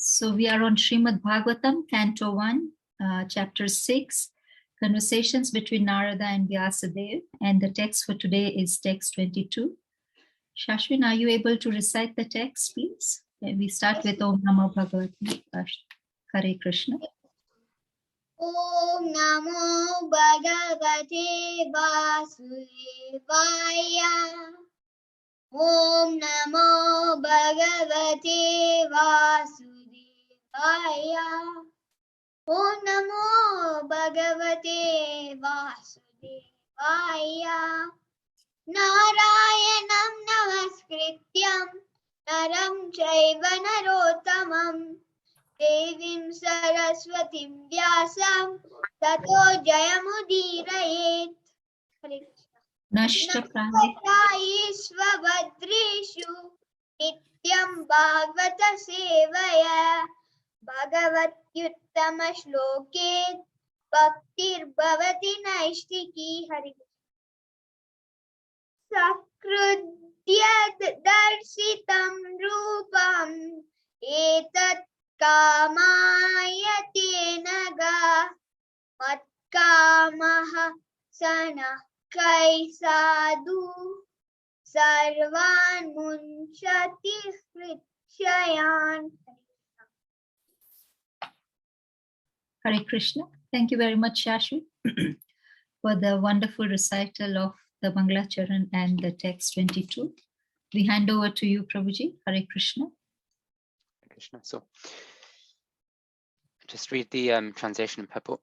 So we are on Srimad Bhagavatam, Canto 1, Chapter 6, Conversations between Narada and Vyasadeva, and the text for today is text 22. Shashwin, are you able to recite the text, please? We start with Om Namo Bhagavate. Hare Krishna. Om Namo Bhagavate Vasudevaya. Om Namo Bhagavate Vasudevaya. Om Namo Bhagavate Vasudevaya. Narayanam Namaskrityam Naram Chaiva Narottamam Devim Saraswatim Vyasam Tato Jayamudirayet. Nashtaprayesvabhadreshu Nityam Bhagavata Sevaya Bhagavatyuttama Shloket Bhaktir Bhavati Naistiki. Hari Sakrudya Darsitam Rupam Etat Kamayate naga matkamaha sana kaisadu sarvan munshati hrichayan. Hare Krishna. Thank you very much, Shashwin, for the wonderful recital of the Mangalacharan and the text 22. We hand over to you, Prabhuji. Hare Krishna. Hare Krishna. So, just read the translation in purple.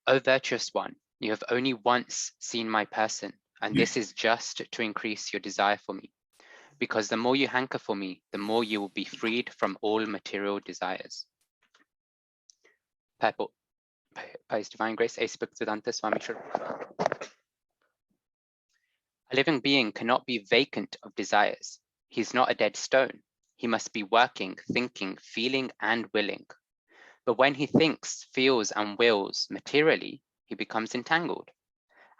O virtuous one, you have only once seen my person, and this is just to increase your desire for me. Because the more you hanker for me, the more you will be freed from all material desires. Purple. By His Divine Grace, A. Bhaktivedanta Swami Srila. A living being cannot be vacant of desires. He is not a dead stone. He must be working, thinking, feeling, and willing. But when he thinks, feels, and wills materially, he becomes entangled.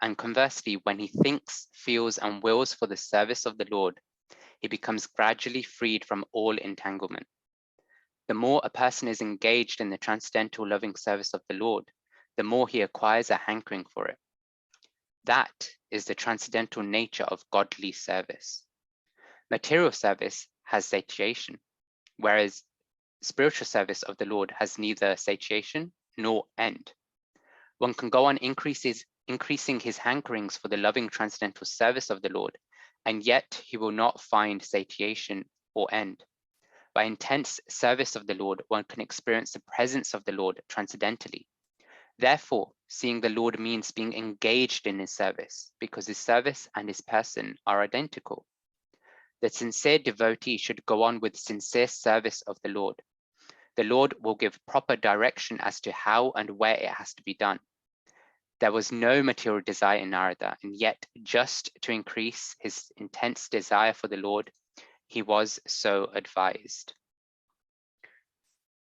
And conversely, when he thinks, feels, and wills for the service of the Lord, he becomes gradually freed from all entanglement. The more a person is engaged in the transcendental loving service of the Lord, the more he acquires a hankering for it. That is the transcendental nature of godly service. Material service has satiation, whereas spiritual service of the Lord has neither satiation nor end. One can go on increasing his hankerings for the loving transcendental service of the Lord, and yet he will not find satiation or end. By intense service of the Lord, one can experience the presence of the Lord transcendentally. Therefore, seeing the Lord means being engaged in his service, because his service and his person are identical. The sincere devotee should go on with sincere service of the Lord. The Lord will give proper direction as to how and where it has to be done. There was no material desire in Narada, and yet just to increase his intense desire for the Lord, he was so advised.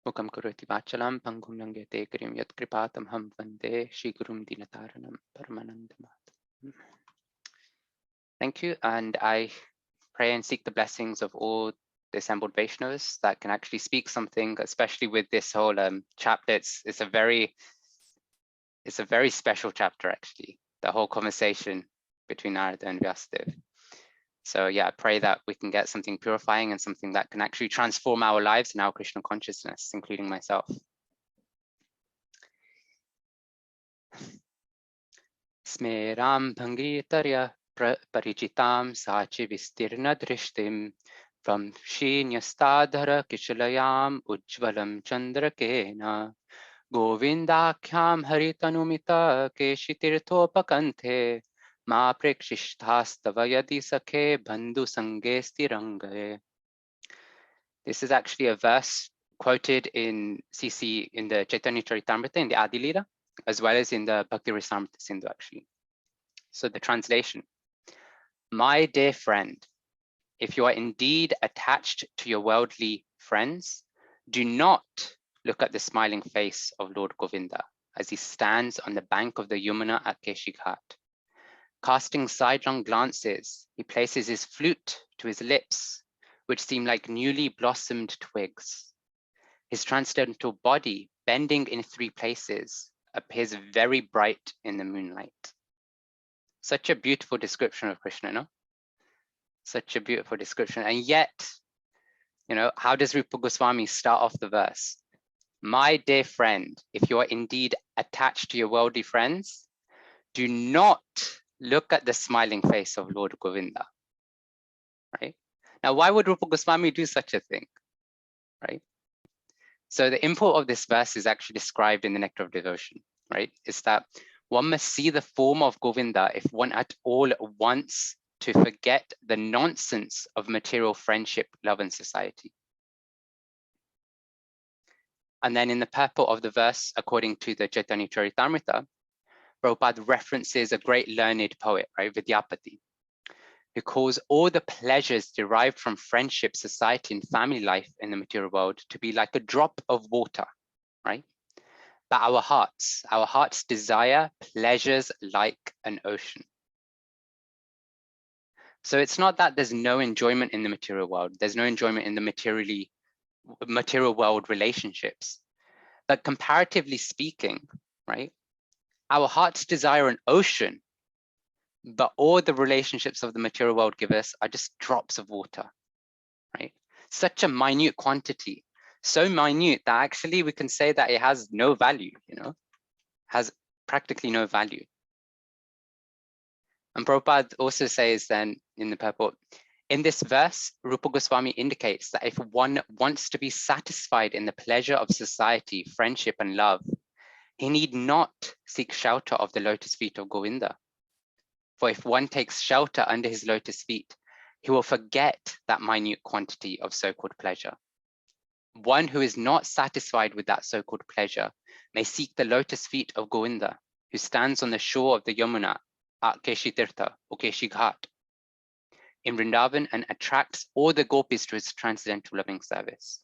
Mukam karoti vachalam pangum langyate karim yat kripatam ham vande Shri Gurum Dinataranam Paramanandamatam. Thank you, and I pray and seek the blessings of all the assembled Vaishnavas that can actually speak something, especially with this whole chapter. It's a very special chapter, actually, the whole conversation between Narada and Vyasadeva. So yeah, I pray that we can get something purifying and something that can actually transform our lives and our Krishna consciousness, including myself. Smeram bhangitarya parichitam sachi vistirna drishtim from shinyastadhara kishalayam ujvalam chandrakena govindakhyam haritanumita keshitirthopakanthe ma prekshishthastava yadi sakhe bandhu sange stirangaye. This is actually a verse quoted in CC in the Chaitanya Charitamrita in the Adi Lila, as well as in the Bhakti Rasamrita Sindhu, actually. So the translation: my dear friend, if you are indeed attached to your worldly friends, do not look at the smiling face of Lord Govinda as he stands on the bank of the Yamuna at Keshi Ghat. Casting sidelong glances, he places his flute to his lips, which seem like newly blossomed twigs. His transcendental body, bending in 3 places, appears very bright in the moonlight. Such a beautiful description of Krishna, no? Such a beautiful description. And yet, how does Rupa Goswami start off the verse? My dear friend, if you are indeed attached to your worldly friends, do not look at the smiling face of Lord Govinda, right? Now, why would Rupa Goswami do such a thing, right? So the import of this verse is actually described in the Nectar of Devotion, right? It's that one must see the form of Govinda if one at all wants to forget the nonsense of material friendship, love, and society. And then in the purport of the verse, according to the Chaitanya Charitamrita, Prabhupada references a great learned poet, right, Vidyapati, who calls all the pleasures derived from friendship, society, and family life in the material world to be like a drop of water, right? But our hearts desire pleasures like an ocean. So it's not that there's no enjoyment in the material world. There's no enjoyment in the material world relationships. But comparatively speaking, right, our hearts desire an ocean, but all the relationships of the material world give us are just drops of water, right? Such a minute quantity, so minute that actually we can say that it has no value, has practically no value. And Prabhupada also says then in the purport, in this verse, Rupa Goswami indicates that if one wants to be satisfied in the pleasure of society, friendship, and love, he need not seek shelter of the lotus feet of Govinda. For if one takes shelter under his lotus feet, he will forget that minute quantity of so-called pleasure. One who is not satisfied with that so-called pleasure may seek the lotus feet of Govinda, who stands on the shore of the Yamuna at Keshi Tirtha or Keshi Ghat in Vrindavan and attracts all the gopis to his transcendental loving service.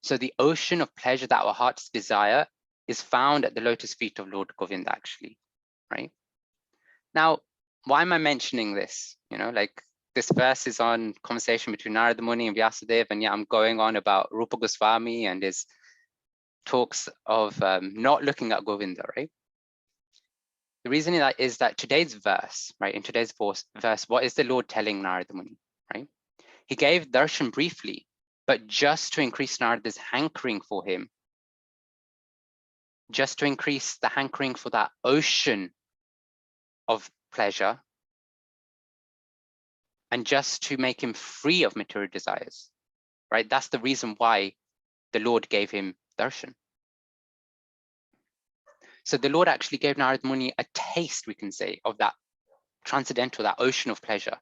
So the ocean of pleasure that our hearts desire is found at the lotus feet of Lord Govinda, actually, right? Now, why am I mentioning this? Like this verse is on conversation between Narada Muni and Vyasadeva, and yet I'm going on about Rupa Goswami and his talks of not looking at Govinda, right? The reason is that today's verse, right, in today's verse, what is the Lord telling Narada Muni, right? He gave darshan briefly, but just to increase Narada's hankering for him, just to increase the hankering for that ocean of pleasure, and just to make him free of material desires, right? That's the reason why the Lord gave him darshan. So the Lord actually gave Narada Muni a taste, we can say, of that transcendental, that ocean of pleasure.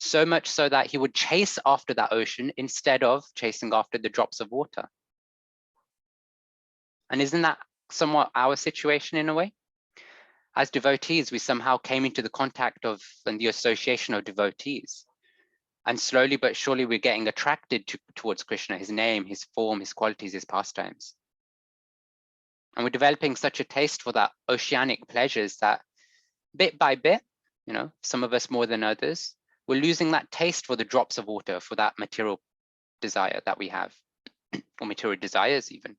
So much so that he would chase after that ocean instead of chasing after the drops of water. And isn't that somewhat our situation in a way? As devotees, we somehow came into the contact of and the association of devotees. And slowly but surely we're getting attracted towards Krishna, his name, his form, his qualities, his pastimes. And we're developing such a taste for that oceanic pleasures that bit by bit, some of us more than others, we're losing that taste for the drops of water, for that material desire that we have, or material desires even.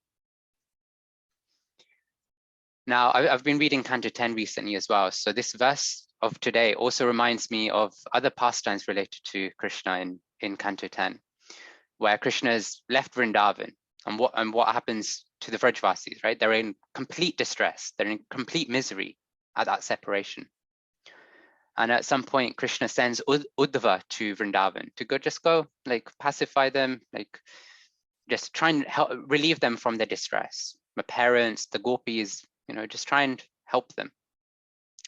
Now, I've been reading Canto 10 recently as well. So this verse of today also reminds me of other pastimes related to Krishna in Canto 10, where Krishna has left Vrindavan. And what happens to the Vrajvasis, right? They're in complete distress. They're in complete misery at that separation. And at some point, Krishna sends Uddhava to Vrindavan to go like pacify them, like just try and help relieve them from their distress. My parents, the gopis, just try and help them.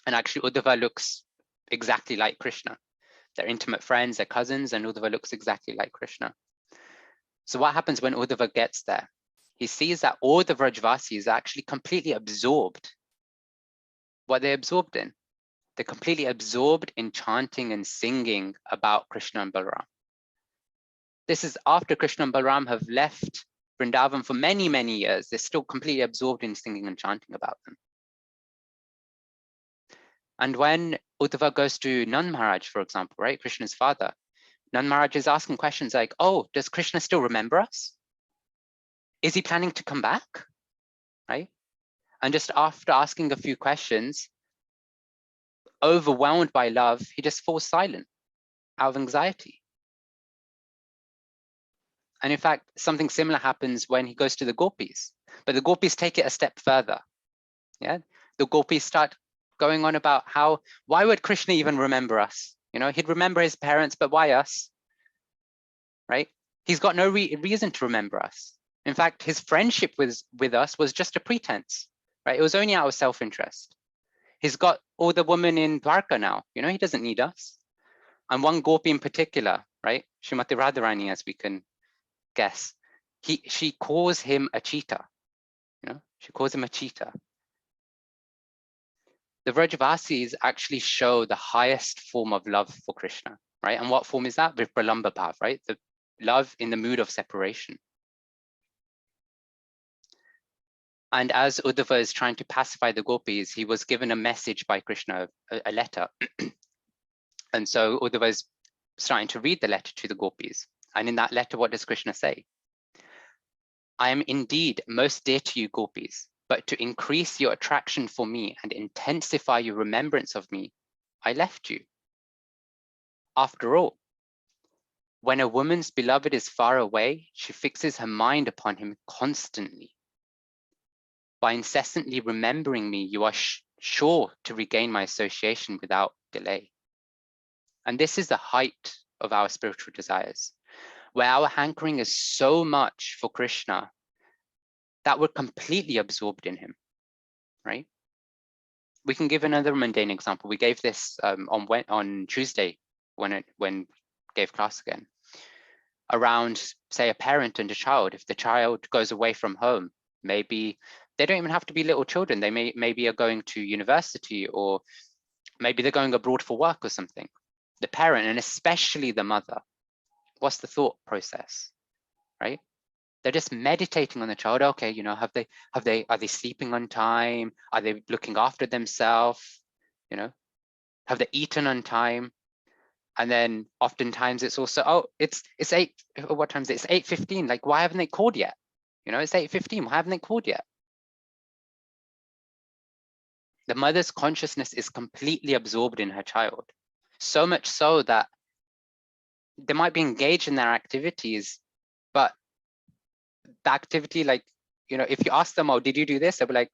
And actually Uddhava looks exactly like Krishna. They're intimate friends, they're cousins, and Uddhava looks exactly like Krishna. So what happens when Uddhava gets there? He sees that all the Vrajvasis are actually completely absorbed. What they're absorbed in? They're completely absorbed in chanting and singing about Krishna and Balaram. This is after Krishna and Balaram have left Vrindavan for many, many years. They're still completely absorbed in singing and chanting about them. And when Uddhava goes to Nand Maharaj, for example, right, Krishna's father, Nand Maharaj is asking questions like, oh, does Krishna still remember us? Is he planning to come back? Right? And just after asking a few questions, overwhelmed by love, he just falls silent out of anxiety. And in fact, something similar happens when he goes to the gopis, but the gopis take it a step further. Yeah, the gopis start going on about why would Krishna even remember us? You know, he'd remember his parents, but why us? Right? He's got no reason to remember us. In fact, his friendship with us was just a pretense, right? It was only out of self-interest. He's got all the women in Dwarka now, you know, he doesn't need us. And one gopi in particular, right? Srimati Radharani, as we can guess, she calls him a cheetah, you know, she calls him a cheetah. The Vrajavasis actually show the highest form of love for Krishna, right? And what form is that? Vipralamba bhav, right? The love in the mood of separation. And as Uddhava is trying to pacify the gopis, he was given a message by Krishna, a letter. And so Uddhava is starting to read the letter to the gopis. And in that letter, what does Krishna say? I am indeed most dear to you, gopis, but to increase your attraction for me and intensify your remembrance of me, I left you. After all, when a woman's beloved is far away, she fixes her mind upon him constantly. By incessantly remembering me, you are sure to regain my association without delay. And this is the height of our spiritual desires, where our hankering is so much for Krishna that we're completely absorbed in him, right? We can give another mundane example. We gave this on Tuesday when gave class again, around, say, a parent and a child. If the child goes away from home, maybe they don't even have to be little children. They maybe are going to university, or maybe they're going abroad for work or something. The parent, and especially the mother, what's the thought process, right? They're just meditating on the child. Okay, you know, are they sleeping on time? Are they looking after themselves? You know, have they eaten on time? And then oftentimes it's also, oh, it's 8. What time is it? It's 8:15. Like, why haven't they called yet? You know, it's 8:15. Why haven't they called yet? The mother's consciousness is completely absorbed in her child, so much so that they might be engaged in their activities, but the activity, like, you know, if you ask them, oh, did you do this? They'll be like,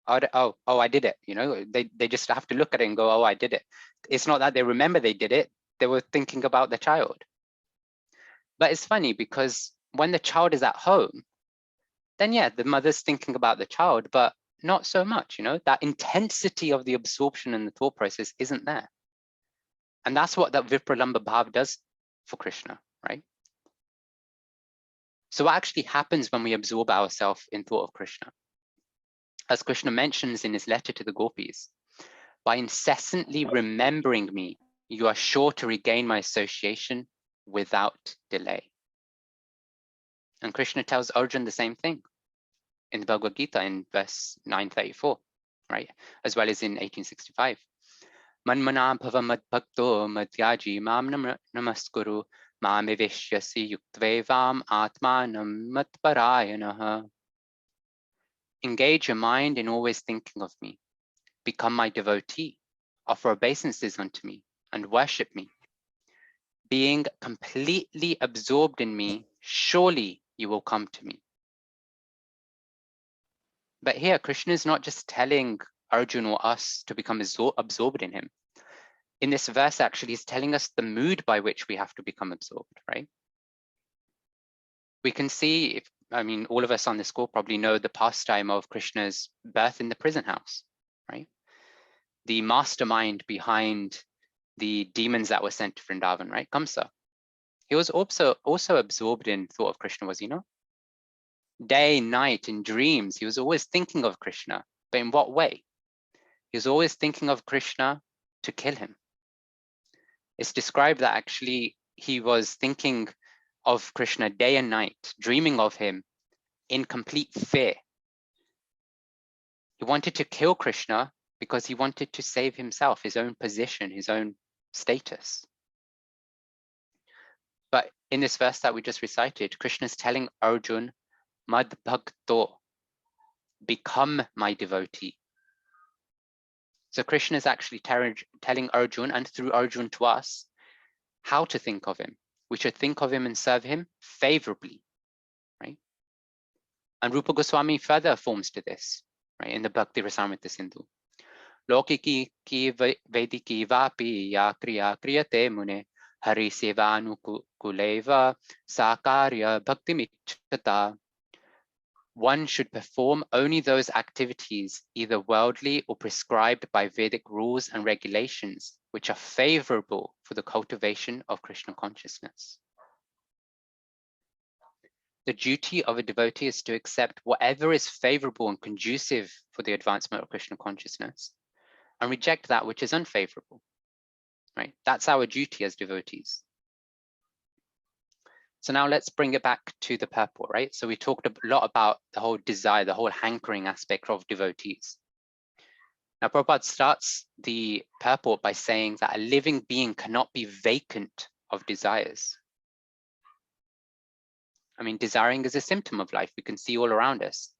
oh, I did it. You know, they just have to look at it and go, oh, I did it. It's not that they remember they did it. They were thinking about the child. But it's funny because when the child is at home, then yeah, the mother's thinking about the child, but not so much, you know, that intensity of the absorption and the thought process isn't there. And that's what that Vipralamba bhav does for Krishna, right? So what actually happens when we absorb ourselves in thought of Krishna? As Krishna mentions in his letter to the gopis, by incessantly remembering me, you are sure to regain my association without delay. And Krishna tells Arjuna the same thing in the Bhagavad Gita in verse 934, right? As well as in 1865. Manmana bhava mad bhakto madhyaji mam namaskuru mamivishyasi yuktvevam atmanam matparayanaha. Engage your mind in always thinking of me. Become my devotee. Offer obeisances unto me and worship me. Being completely absorbed in me, surely you will come to me. But here, Krishna is not just telling Arjuna or us to become absorbed in him. In this verse, actually, he's telling us the mood by which we have to become absorbed, right? We can see, all of us on this call probably know the pastime of Krishna's birth in the prison house, right? The mastermind behind the demons that were sent to Vrindavan, right? Kamsa. He was also absorbed in thought of Krishna, was he not? Day, night, in dreams, he was always thinking of Krishna. But in what way? He was always thinking of Krishna to kill him. It's described that actually he was thinking of Krishna day and night, dreaming of him in complete fear. He wanted to kill Krishna because he wanted to save himself, his own position, his own status. in this verse that we just recited, Krishna is telling Arjun, Mad Bhakto, become my devotee. So Krishna is actually telling Arjun, and through Arjun to us, how to think of him. We should think of him and serve him favorably, right? And Rupa Goswami further affirms to this, right, in the Bhakti Rasamrita Sindhu. Lokiki ki vediki vapi ya kriya kriyate mune hari sevanukuleva sakarya bhakti michata. One should perform only those activities, either worldly or prescribed by Vedic rules and regulations, which are favorable for the cultivation of Krishna consciousness. The duty of a devotee is to accept whatever is favorable and conducive for the advancement of Krishna consciousness and reject that which is unfavorable, right? That's our duty as devotees. So now let's bring it back to the purport, right? So we talked a lot about the whole desire, the whole hankering aspect of devotees. Now Prabhupada starts the purport by saying that a living being cannot be vacant of desires. I mean, desiring is a symptom of life. We can see all around us.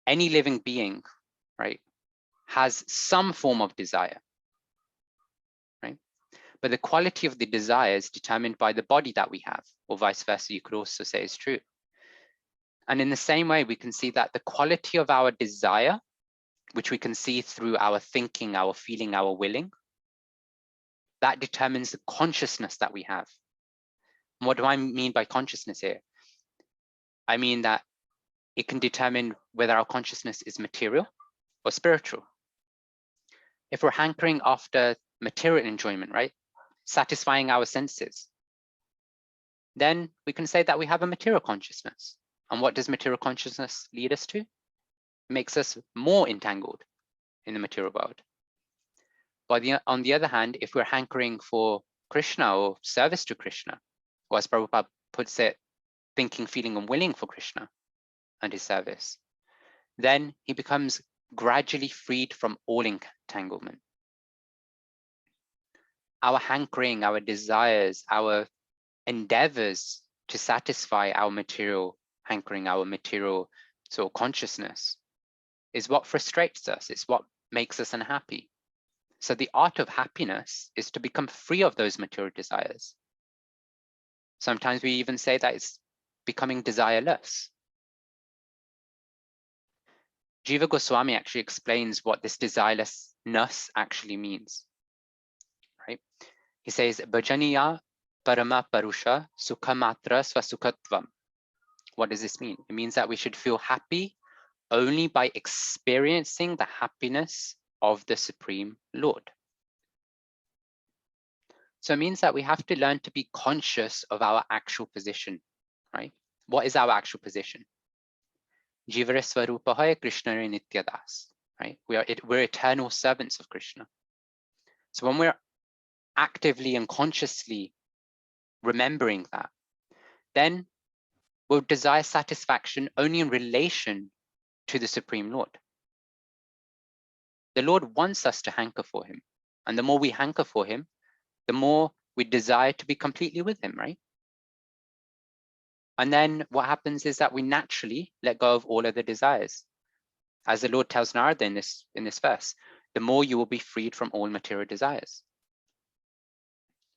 Any living being, right, has some form of desire, right? But the quality of the desire is determined by the body that we have, or vice versa, you could also say is true. And in the same way, we can see that the quality of our desire, which we can see through our thinking, our feeling, our willing, that determines the consciousness that we have. And what do I mean by consciousness here? I mean that it can determine whether our consciousness is material or spiritual. If we're hankering after material enjoyment, right, satisfying our senses, then we can say that we have a material consciousness. And what does material consciousness lead us to? It makes us more entangled in the material world. But on the other hand, if we're hankering for Krishna or service to Krishna, or as Prabhupada puts it, thinking, feeling, and willing for Krishna and his service, then he becomes gradually freed from all entanglement. Our hankering, our desires, our endeavors to satisfy our material hankering, our material sort of consciousness is what frustrates us. It's what makes us unhappy. So the art of happiness is to become free of those material desires. Sometimes we even say that it's becoming desireless. Jiva Goswami actually explains what this desirelessness actually means, right? He says, Bhajaniya parama parusha sukhamatra svasukhatvam. What does this mean? It means that we should feel happy only by experiencing the happiness of the Supreme Lord. So it means that we have to learn to be conscious of our actual position, right? What is our actual position? Jivare Swarupahay Krishna Nityadas, right? We're eternal servants of Krishna. So when we're actively and consciously remembering that, then we'll desire satisfaction only in relation to the Supreme Lord. The Lord wants us to hanker for him. And the more we hanker for him, the more we desire to be completely with him, right? And then what happens is that we naturally let go of all other desires. As the Lord tells Narada in this verse, the more you will be freed from all material desires.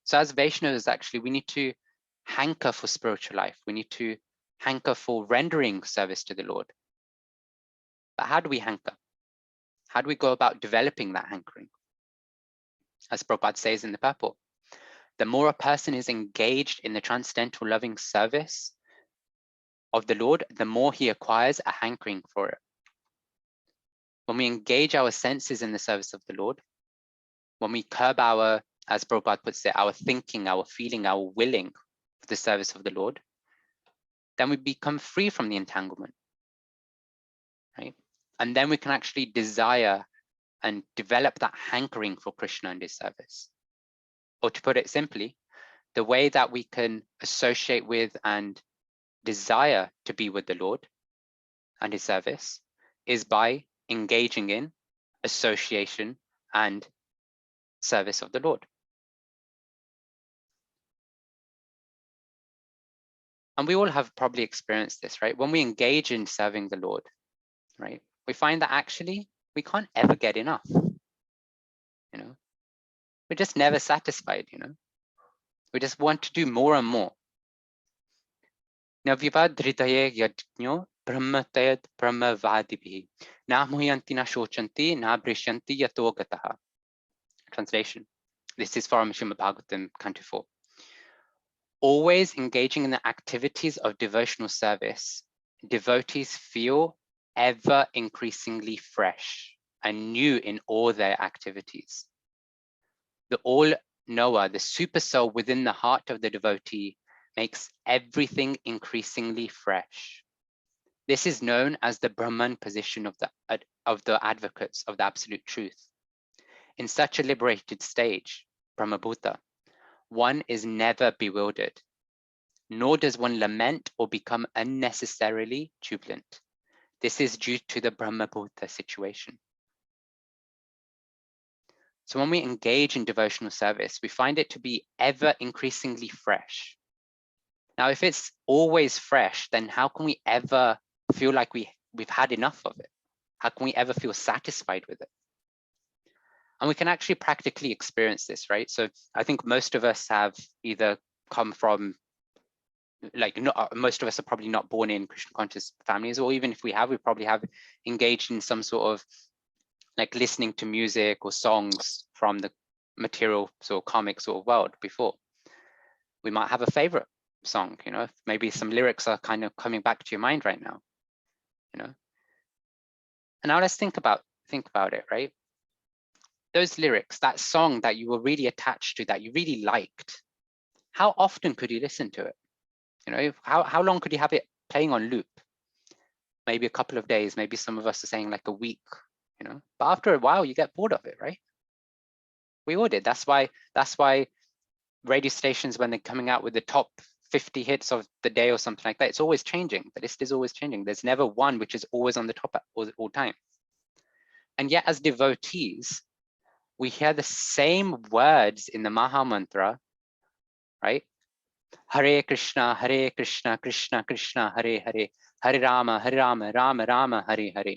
So as Vaishnavas, actually, we need to hanker for spiritual life. We need to hanker for rendering service to the Lord. But how do we hanker? How do we go about developing that hankering? As Prabhupada says in the purport, the more a person is engaged in the transcendental loving service of the Lord, the more he acquires a hankering for it. When we engage our senses in the service of the Lord, when we curb our, as Prabhupada puts it, our thinking, our feeling, our willing for the service of the Lord, then we become free from the entanglement, right? And then we can actually desire and develop that hankering for Krishna and his service. Or to put it simply, the way that we can associate with and desire to be with the Lord and his service is by engaging in association and service of the Lord. And we all have probably experienced this, right? When we engage in serving the Lord, right? We find that actually we can't ever get enough, you know? We're just never satisfied, you know? We just want to do more and more. Navyavadhridaye yajño brahmatayad brahmavadibhi na muhyanti na shochanti na brishyanti yato gataha. Translation. This is from Srimad Bhagavatam, Canto 4. Always engaging in the activities of devotional service, devotees feel ever increasingly fresh and new in all their activities. The all-knower, the super soul within the heart of the devotee, makes everything increasingly fresh. This is known as the Brahman position of the advocates of the absolute truth. In such a liberated stage, Brahmabhuta, one is never bewildered, nor does one lament or become unnecessarily jubilant. This is due to the Brahmabhuta situation. So when we engage in devotional service, we find it to be ever increasingly fresh. Now, if it's always fresh, then how can we ever feel like we've had enough of it? How can we ever feel satisfied with it? And we can actually practically experience this, right? So I think most of us have either come from, like, most of us are probably not born in Krishna conscious families, or even if we have, we probably have engaged in some sort of like listening to music or songs from the material sort of comic sort of world before. We might have a favorite song, you know, maybe some lyrics are kind of coming back to your mind right now, you know. And now let's think about it, right? Those lyrics, that song that you were really attached to, that you really liked, how often could you listen to it? You know, how long could you have it playing on loop? Maybe a couple of days, maybe some of us are saying like a week, you know, but after a while you get bored of it, right? We all did. That's why radio stations, when they're coming out with the top 50 hits of the day or something like that, it's always changing. The list is always changing. There's never one which is always on the top at all time. And yet as devotees, we hear the same words in the Maha Mantra, right? Hare Krishna, Krishna Krishna, Hare Hare, Hare Rama, Rama Rama, Hare Hare.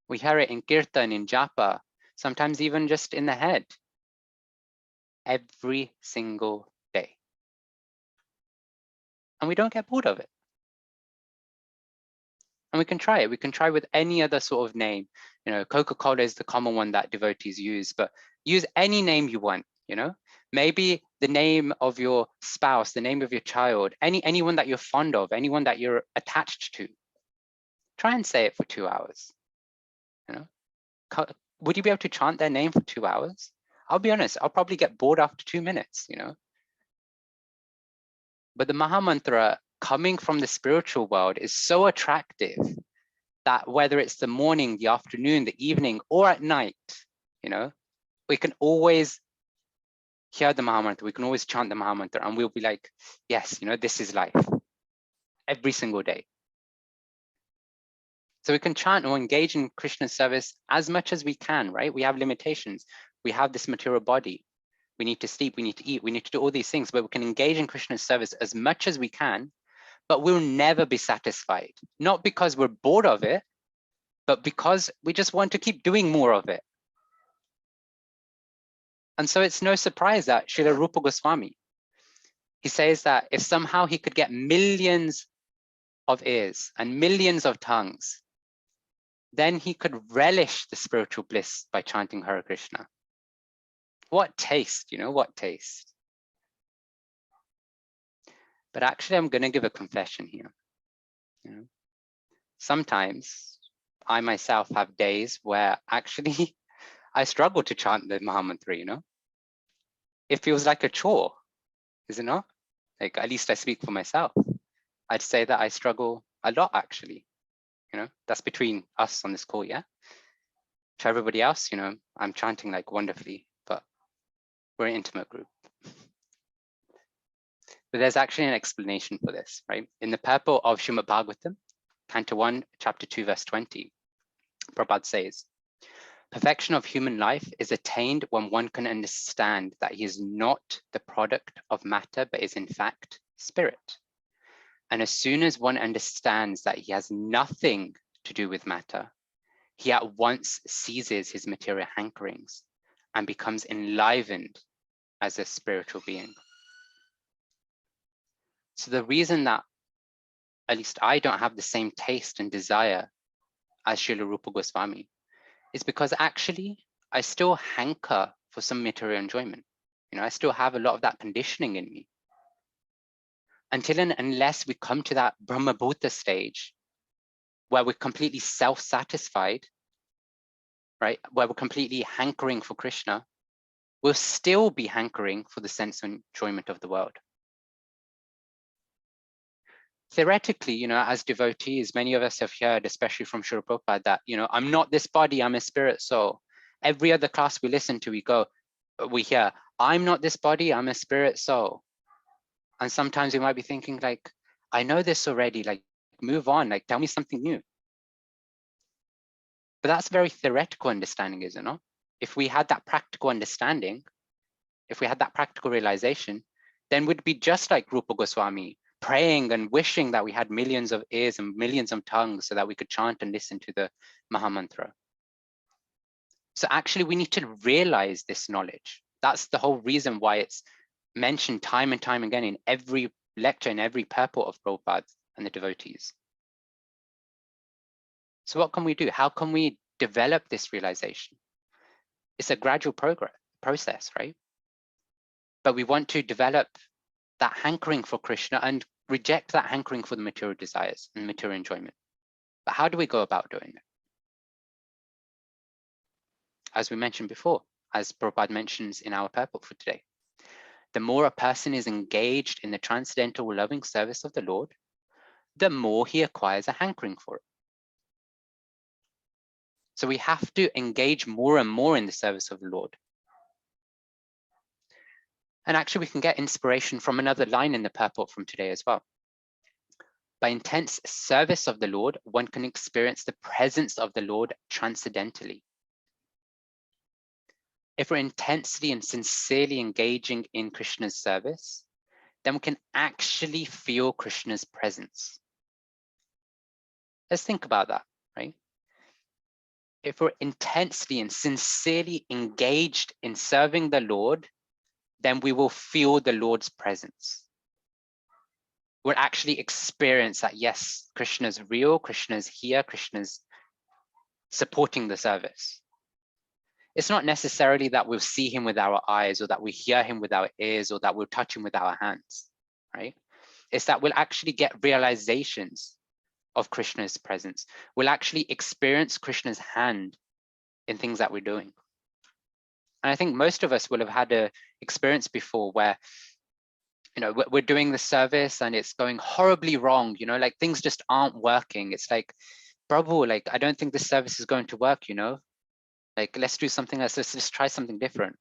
We hear it in Kirtan, in Japa, sometimes even just in the head, every single day. And we don't get bored of it. And we can try it. We can try with any other sort of name. You know, Coca-Cola is the common one that devotees use, but use any name you want, you know? Maybe the name of your spouse, the name of your child, anyone that you're fond of, anyone that you're attached to. Try and say it for 2 hours, you know? Would you be able to chant their name for 2 hours? I'll be honest, I'll probably get bored after 2 minutes, you know? But the Maha Mantra coming from the spiritual world is so attractive that whether it's the morning, the afternoon, the evening, or at night, you know, we can always hear the Maha Mantra, we can always chant the Maha Mantra, and we'll be like, yes, you know, this is life, every single day. So we can chant or engage in Krishna service as much as we can, right? We have limitations. We have this material body. We need to sleep, we need to eat, we need to do all these things, but we can engage in Krishna service as much as we can, but we'll never be satisfied. Not because we're bored of it, but because we just want to keep doing more of it. And so it's no surprise that Srila Rupa Goswami, he says that if somehow he could get millions of ears and millions of tongues, then he could relish the spiritual bliss by chanting Hare Krishna. What taste, you know, what taste. But actually, I'm going to give a confession here. You know, sometimes I myself have days where actually I struggle to chant the Maha Mantra, you know. It feels like a chore, is it not? Like, at least I speak for myself. I'd say that I struggle a lot, actually. You know, that's between us on this call, yeah? To everybody else, you know, I'm chanting like wonderfully, but we're an intimate group. But there's actually an explanation for this, right? In the purport of Srimad Bhagavatam, Canto 1, Chapter 2, Verse 20, Prabhupada says, perfection of human life is attained when one can understand that he is not the product of matter, but is in fact spirit. And as soon as one understands that he has nothing to do with matter, he at once seizes his material hankerings and becomes enlivened as a spiritual being. So the reason that at least I don't have the same taste and desire as Srila Rupa Goswami is because actually I still hanker for some material enjoyment. I still have a lot of that conditioning in me. Until and unless we come to that Brahmabhuta stage where we're completely self-satisfied, right? Where we're completely hankering for Krishna, we'll still be hankering for the sense enjoyment of the world. Theoretically, as devotees, many of us have heard, especially from Srila Prabhupada, that, I'm not this body, I'm a spirit soul. Every other class we listen to, we hear, I'm not this body, I'm a spirit soul. And sometimes we might be thinking like, I know this already, like move on, like tell me something new. But that's very theoretical understanding, isn't it? If we had that practical understanding, if we had that practical realization, then we'd be just like Rupa Goswami, praying and wishing that we had millions of ears and millions of tongues so that we could chant and listen to the Mahamantra. So actually we need to realize this knowledge. That's the whole reason why it's mentioned time and time again in every lecture, in every purport of Prabhupada and the devotees. So what can we do? How can we develop this realization? It's a gradual process, right? But we want to develop that hankering for Krishna and reject that hankering for the material desires and material enjoyment. But how do we go about doing it? As we mentioned before, as Prabhupada mentions in our purport for today, the more a person is engaged in the transcendental loving service of the Lord, the more he acquires a hankering for it. So we have to engage more and more in the service of the Lord. And actually we can get inspiration from another line in the purport from today as well. By intense service of the Lord, one can experience the presence of the Lord transcendentally. If we're intensely and sincerely engaging in Krishna's service, then we can actually feel Krishna's presence. Let's think about that, right? If we're intensely and sincerely engaged in serving the Lord, then we will feel the Lord's presence. We'll actually experience that, yes, Krishna's real, Krishna's here, Krishna's supporting the service. It's not necessarily that we'll see him with our eyes or that we hear him with our ears or that we'll touch him with our hands, right? It's that we'll actually get realizations of Krishna's presence. We'll actually experience Krishna's hand in things that we're doing. And I think most of us will have had an experience before where, we're doing the service and it's going horribly wrong, like things just aren't working. It's like, Prabhu, like, I don't think this service is going to work, like, let's do something else. Let's just try something different.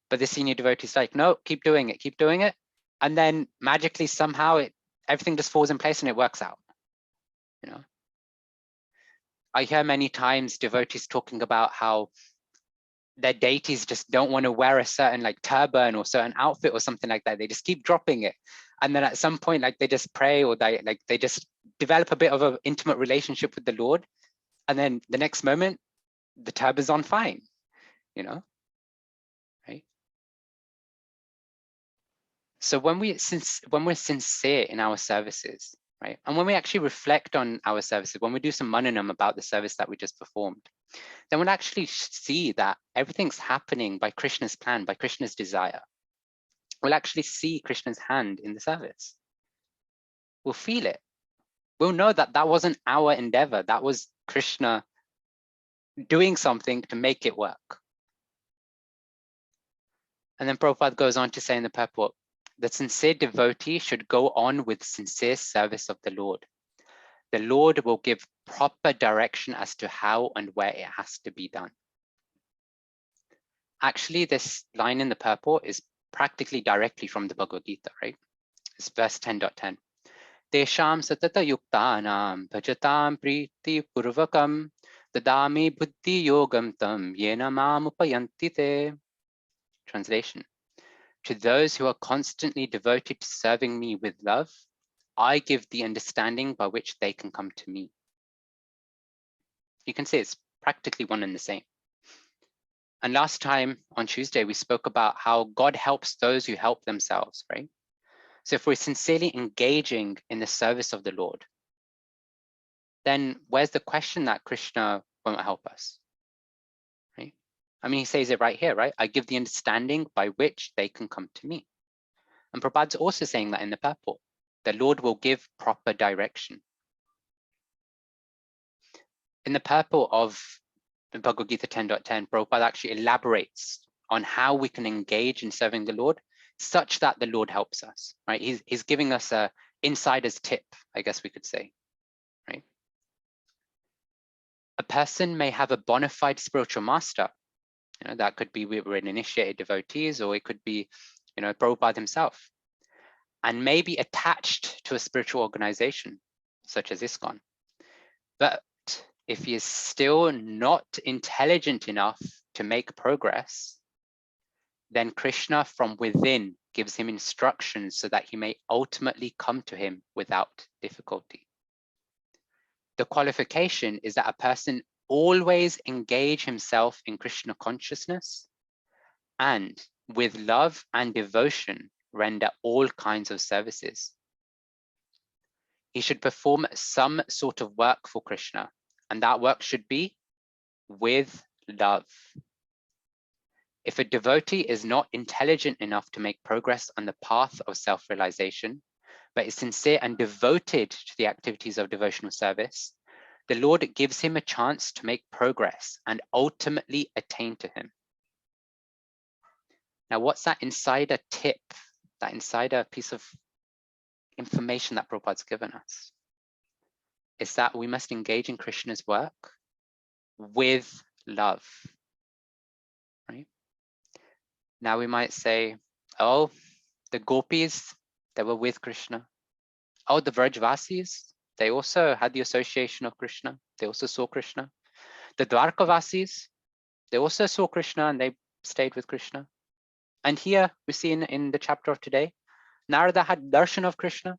But the senior devotee is like, no, keep doing it, keep doing it. And then magically, somehow, everything just falls in place and it works out. I hear many times devotees talking about how their deities just don't want to wear a certain like turban or certain outfit or something like that. They just keep dropping it. And then at some point, like they just pray or they just develop a bit of an intimate relationship with the Lord. And then the next moment, the turban's on fine, right? So when we're sincere in our services, right? And when we actually reflect on our services, when we do some mananam about the service that we just performed, then we'll actually see that everything's happening by Krishna's plan, by Krishna's desire. We'll actually see Krishna's hand in the service. We'll feel it. We'll know that that wasn't our endeavor. That was Krishna doing something to make it work. And then Prabhupada goes on to say in the purport, the sincere devotee should go on with sincere service of the Lord. The Lord will give proper direction as to how and where it has to be done. Actually, this line in the purport is practically directly from the Bhagavad Gita, right? It's verse 10.10. Tesham satata yuktanam bhajatam priti purvakam dadami buddhi yogam tam yena mam upayanti te. Translation. To those who are constantly devoted to serving me with love, I give the understanding by which they can come to me. You can see it's practically one and the same. And last time on Tuesday, we spoke about how God helps those who help themselves, right? So if we're sincerely engaging in the service of the Lord, then where's the question that Krishna won't help us, right? I mean, he says it right here, right? I give the understanding by which they can come to me. And Prabhupada's also saying that in the purport, the Lord will give proper direction. In the purport of the Bhagavad Gita 10.10, Prabhupada actually elaborates on how we can engage in serving the Lord such that the Lord helps us, right? He's giving us a insider's tip, I guess we could say, right? A person may have a bona fide spiritual master. You know, that could be we're an initiated devotees, or it could be, you know, Prabhupada himself, and may be attached to a spiritual organization such as ISKCON. But if he is still not intelligent enough to make progress, then Krishna from within gives him instructions so that he may ultimately come to him without difficulty. The qualification is that a person always engage himself in Krishna consciousness and with love and devotion render all kinds of services. He should perform some sort of work for Krishna, and that work should be with love. If a devotee is not intelligent enough to make progress on the path of self-realization, but is sincere and devoted to the activities of devotional service, the Lord gives him a chance to make progress and ultimately attain to him. Now, what's that insider tip, that insider piece of information that Prabhupada's given us? Is that we must engage in Krishna's work with love, right? Now we might say, oh, the gopis, they were with Krishna. Oh, the Vrajvasis, they also had the association of Krishna. They also saw Krishna. The Dwarkavasis, they also saw Krishna and they stayed with Krishna. And here we see in the chapter of today, Narada had darshan of Krishna,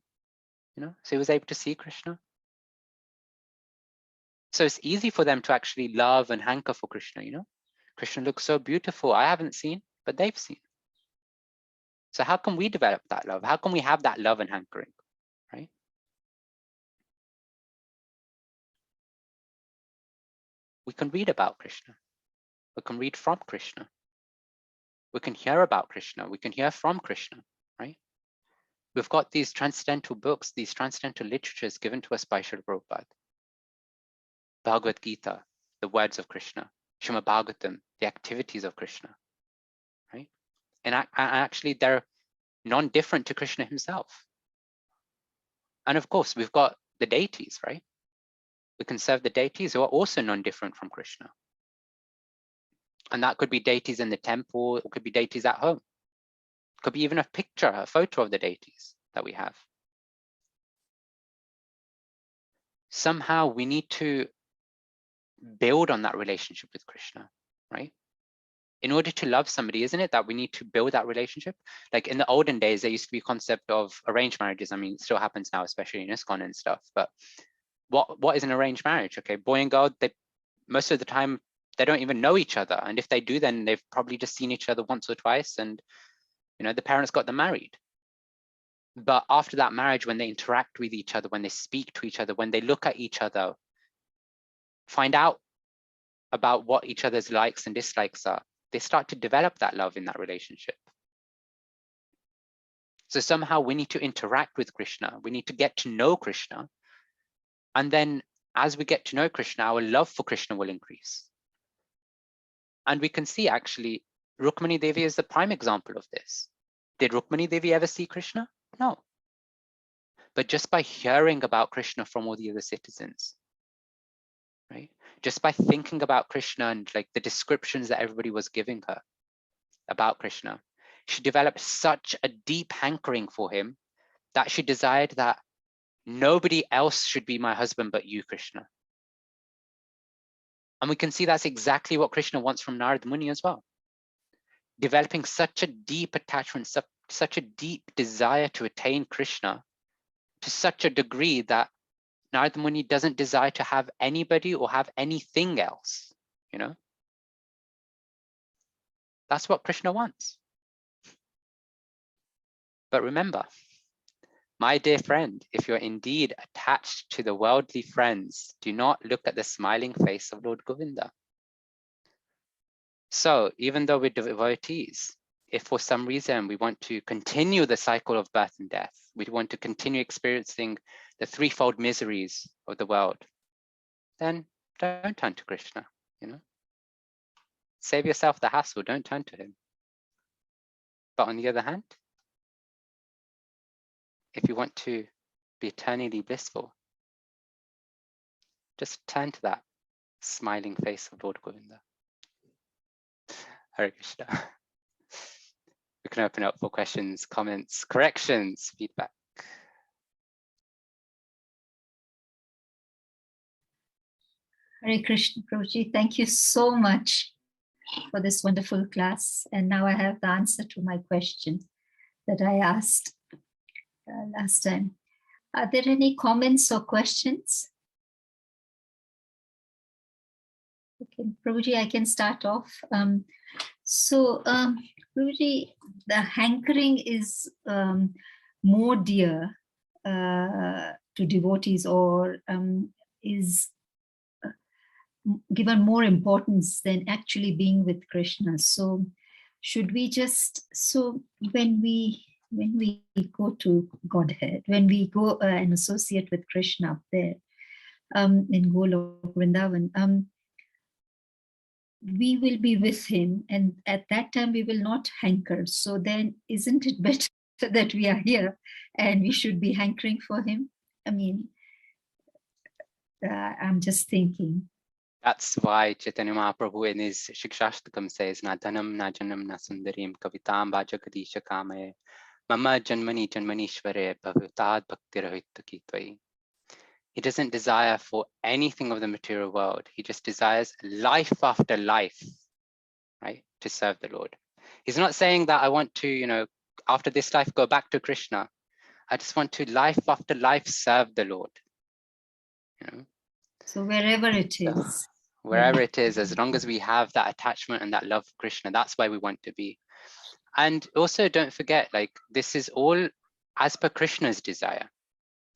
you know, so he was able to see Krishna. So it's easy for them to actually love and hanker for Krishna, you know. Krishna looks so beautiful. I haven't seen, but they've seen. So how can we develop that love? How can we have that love and hankering, right? We can read about Krishna. We can read from Krishna. We can hear about Krishna. We can hear from Krishna, right? We've got these transcendental books, these transcendental literatures given to us by Srila Prabhupada. Bhagavad Gita, the words of Krishna. Srimad Bhagavatam, the activities of Krishna, right? And actually they're non-different to Krishna himself. And of course, we've got the deities, right? We can serve the deities who are also non-different from Krishna. And that could be deities in the temple, it could be deities at home. It could be even a picture, a photo of the deities that we have. Somehow we need to build on that relationship with Krishna, right? In order to love somebody, isn't it that we need to build that relationship? Like in the olden days, there used to be a concept of arranged marriages. I mean, it still happens now, especially in ISKCON and stuff. But what is an arranged marriage? Okay, boy and girl, they most of the time they don't even know each other, and if they do, then they've probably just seen each other once or twice, and you know the parents got them married. But after that marriage, when they interact with each other, when they speak to each other, when they look at each other, find out about what each other's likes and dislikes are, they start to develop that love in that relationship. So somehow we need to interact with Krishna. We need to get to know Krishna. And then as we get to know Krishna, our love for Krishna will increase. And we can see actually, Rukmani Devi is the prime example of this. Did Rukmani Devi ever see Krishna? No. But just by hearing about Krishna from all the other citizens, right? Just by thinking about Krishna and like the descriptions that everybody was giving her about Krishna, she developed such a deep hankering for him that she desired that nobody else should be my husband but you, Krishna. And we can see that's exactly what Krishna wants from Narada Muni as well. Developing such a deep attachment, such a deep desire to attain Krishna, to such a degree that Narada Muni doesn't desire to have anybody or have anything else, you know? That's what Krishna wants. But remember, my dear friend, if you're indeed attached to the worldly friends, do not look at the smiling face of Lord Govinda. So even though we're devotees, if for some reason we want to continue the cycle of birth and death, we want to continue experiencing the threefold miseries of the world, then don't turn to Krishna, you know? Save yourself the hassle, don't turn to him. But on the other hand, if you want to be eternally blissful, just turn to that smiling face of Lord Govinda. Hare Krishna. We can open up for questions, comments, corrections, feedback. Hare Krishna, Prabhuji. Thank you so much for this wonderful class. And now I have the answer to my question that I asked last time. Are there any comments or questions? Okay, Prabhuji, I can start off. Prabhuji, the hankering is more dear to devotees, or is given more importance than actually being with Krishna. So should we just, so when we go to Godhead, when we go and associate with Krishna up there in Golok Vrindavan, we will be with him, and at that time we will not hanker. So then isn't it better that we are here and we should be hankering for him? I mean, I'm just thinking. That's why Chaitanya Mahaprabhu in his Shikshashtakam says, Na dhanam, na janam, na sundarim, kavitam bhajakadisha kamaye, mama janmani janmanishvare bhavutad bhaktirahitaki tvai. He doesn't desire for anything of the material world. He just desires life after life, right, to serve the Lord. He's not saying that I want to, you know, after this life, go back to Krishna. I just want to life after life serve the Lord. You know? So wherever it is. Wherever it is, as long as we have that attachment and that love for Krishna, that's where we want to be. And also don't forget, like, this is all as per Krishna's desire.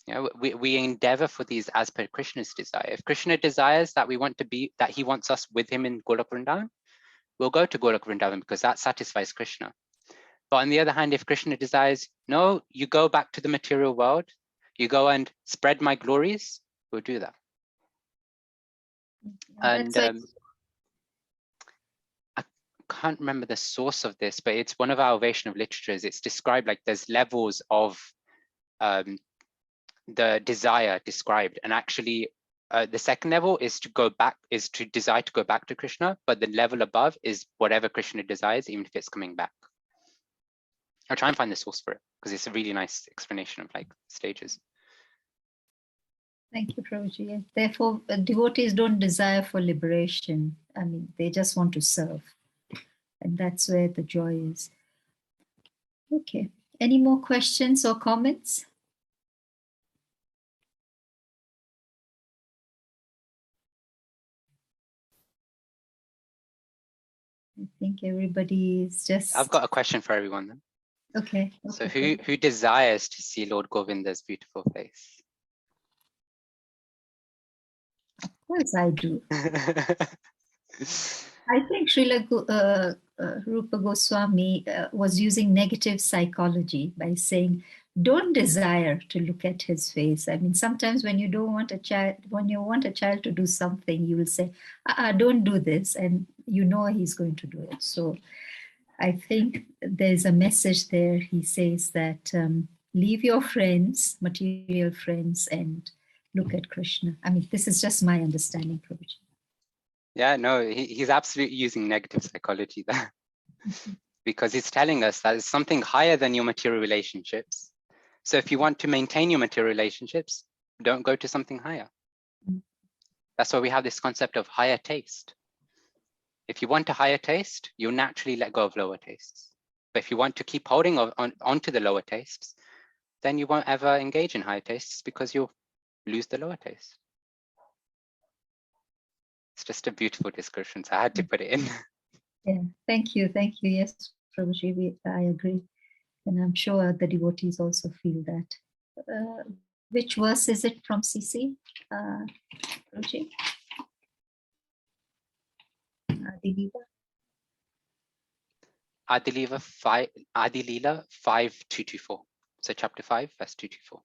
You know, we endeavor for these as per Krishna's desire. If Krishna desires that we want to be, that he wants us with him in Golok Vrindavan, we'll go to Golok Vrindavan because that satisfies Krishna. But on the other hand, if Krishna desires, no, you go back to the material world, you go and spread my glories, we'll do that. And I can't remember the source of this, but it's one of our Vaishnava literatures. It's described like there's levels of the desire described, and actually the second level is to go back, is to desire to go back to Krishna, but the level above is whatever Krishna desires, even if it's coming back. I'll try and find the source for it because it's a really nice explanation of like stages. Thank you, Prabhuji. Therefore, devotees don't desire for liberation. I mean, they just want to serve. And that's where the joy is. Okay. Any more questions or comments? I think everybody is just... I've got a question for everyone then. Okay. So who desires to see Lord Govinda's beautiful face? Of course I do. I think Srila Rupa Goswami was using negative psychology by saying, don't desire to look at his face. I mean, sometimes when you don't want a child, when you want a child to do something, you will say, don't do this. And you know he's going to do it. So I think there's a message there. He says that leave your friends, material friends, and look at Krishna. I mean, this is just my understanding, Prabhuji. Yeah, no, he's absolutely using negative psychology there. Because he's telling us that it's something higher than your material relationships. So if you want to maintain your material relationships, don't go to something higher. That's why we have this concept of higher taste. If you want a higher taste, you'll naturally let go of lower tastes. But if you want to keep holding on to the lower tastes, then you won't ever engage in higher tastes because you'll lose the lower taste. It's just a beautiful description, so I had to put it in. Yeah, thank you. Yes, Prabhuji, I agree. And I'm sure the devotees also feel that. Which verse is it from CC, Prabhuji? Adilila 5:224. So chapter 5, verse 224.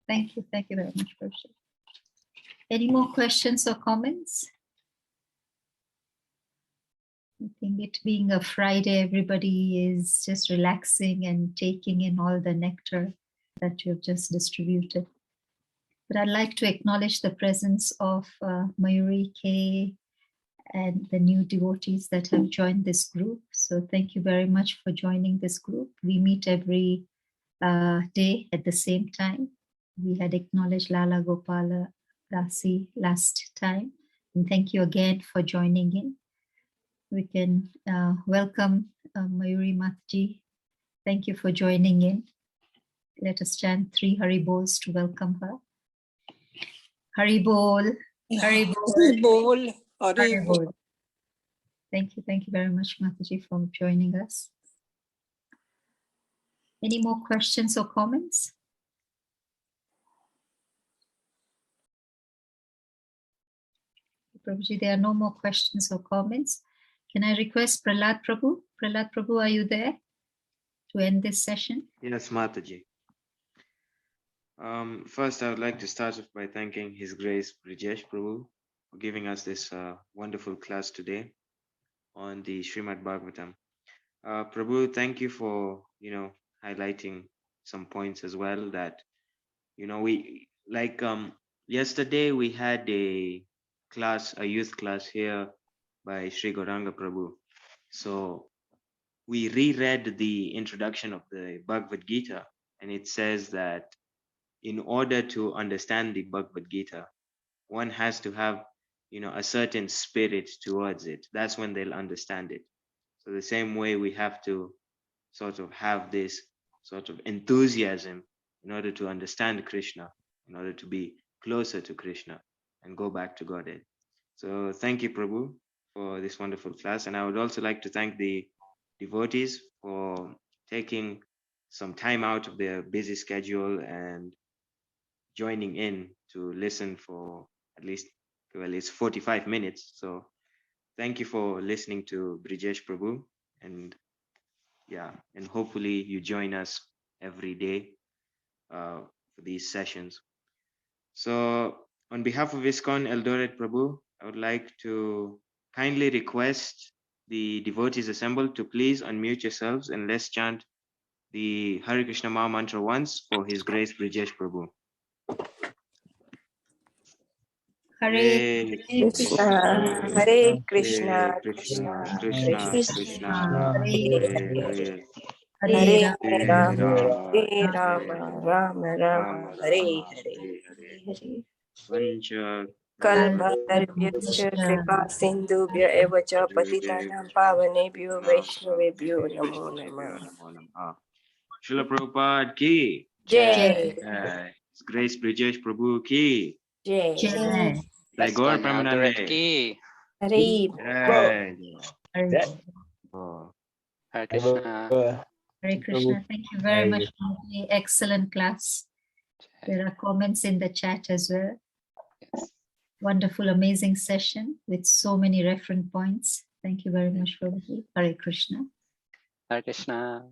Thank you very much, Prabhuji. Any more questions or comments? I think it being a Friday, everybody is just relaxing and taking in all the nectar that you've just distributed. But I'd like to acknowledge the presence of Mayuri K and the new devotees that have joined this group. So thank you very much for joining this group. We meet every day at the same time. We had acknowledged Lala Gopala Dasi last time. And thank you again for joining in. We can welcome Mayuri Matji. Thank you for joining in. Let us chant 3 Hari Bols to welcome her. Hari Bol, Hari Bol, Hari Bol, Hari Bol. Thank you very much, Mataji, for joining us. Any more questions or comments? Prabhuji, there are no more questions or comments. Can I request Prahlad Prabhu? Prahlad Prabhu, are you there to end this session? Yes, Mataji. First, I would like to start off by thanking His Grace Brijesh Prabhu for giving us this wonderful class today on the Srimad Bhagavatam. Prabhu, thank you for highlighting some points as well that we like. Yesterday we had a youth class here by Sri Gauranga Prabhu. So we reread the introduction of the Bhagavad Gita, and it says that in order to understand the Bhagavad Gita, one has to have a certain spirit towards it. That's when they'll understand it. So the same way we have to sort of have this sort of enthusiasm in order to understand Krishna, in order to be closer to Krishna and go back to Godhead. So thank you, Prabhu, for this wonderful class. And I would also like to thank the devotees for taking some time out of their busy schedule and joining in to listen for at least, it's 45 minutes. So thank you for listening to Brijesh Prabhu. And and hopefully you join us every day for these sessions. So on behalf of ISKCON Eldoret Prabhu, I would like to kindly request the devotees assembled to please unmute yourselves and let's chant the Hare Krishna Maha Mantra once for His Grace Brijesh Prabhu. Hare Krishna, Hare Krishna, Krishna, Krishna Krishna, Krishna, Hare Hare Hare Rama, Hare Rama, Rama Rama, Hare Hare. Vancha Kalpatarvyascha kripa sindhubhya eva cha patitanam pavanebhyo vaishnavebhyo namo namah. Srila Prabhupada ki Jai. His Grace Brijesh Prabhu ki Jai. Jai. Jai Gaur ISKCON Eldoret Pramanande. ki. Hare Hare Krishna. Hare Krishna. Thank you very much for the excellent class. There are comments in the chat as well. Yes. Wonderful, amazing session with so many reference points. Thank you very much, Prabhuji. Hare Krishna. Hare Krishna.